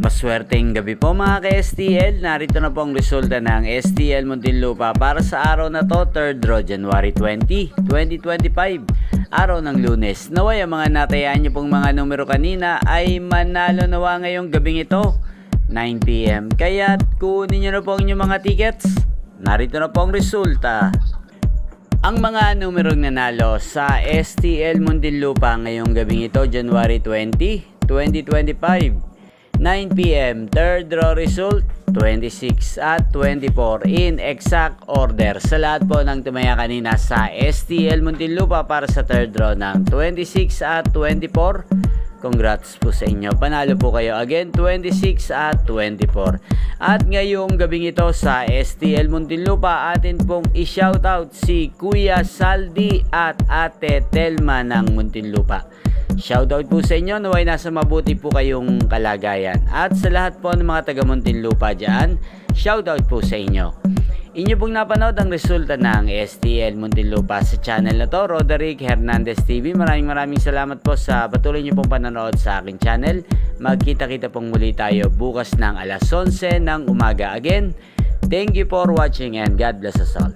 Maswerteng gabi po mga ka-STL. Narito na po ang resulta ng STL Muntinlupa para sa araw na to, 3rd draw, January 20, 2025. Araw ng Lunes. Naway ang mga natayaan nyo pong mga numero kanina ay manalo nawa ngayong gabing ito, 9 PM. Kaya kunin nyo na po ang inyong mga tickets. Narito na po ang resulta. Ang mga numerong nanalo sa STL Muntinlupa ngayong gabing ito, January 20, 2025. 9 PM, 3rd draw result, 26 at 24 in exact order. Sa lahat po ng tumaya kanina sa STL Muntinlupa para sa 3rd draw ng 26 at 24, congrats po sa inyo. Panalo po kayo again, 26 at 24. At ngayong gabing ito sa STL Muntinlupa, atin pong i-shoutout si Kuya Saldi at Ate Telma ng Muntinlupa. Shoutout po sa inyo, naway nasa mabuti po kayong kalagayan. At sa lahat po ng mga taga Muntinlupa dyan, shoutout po sa inyo. Inyo pong napanood ang resulta ng STL Muntinlupa sa channel na to, Roderick Hernandez TV. Maraming salamat po sa patuloy nyo pong panonood sa aking channel. Magkita-kita pong muli tayo bukas ng alas 11 ng umaga. Again, thank you for watching and God bless us all.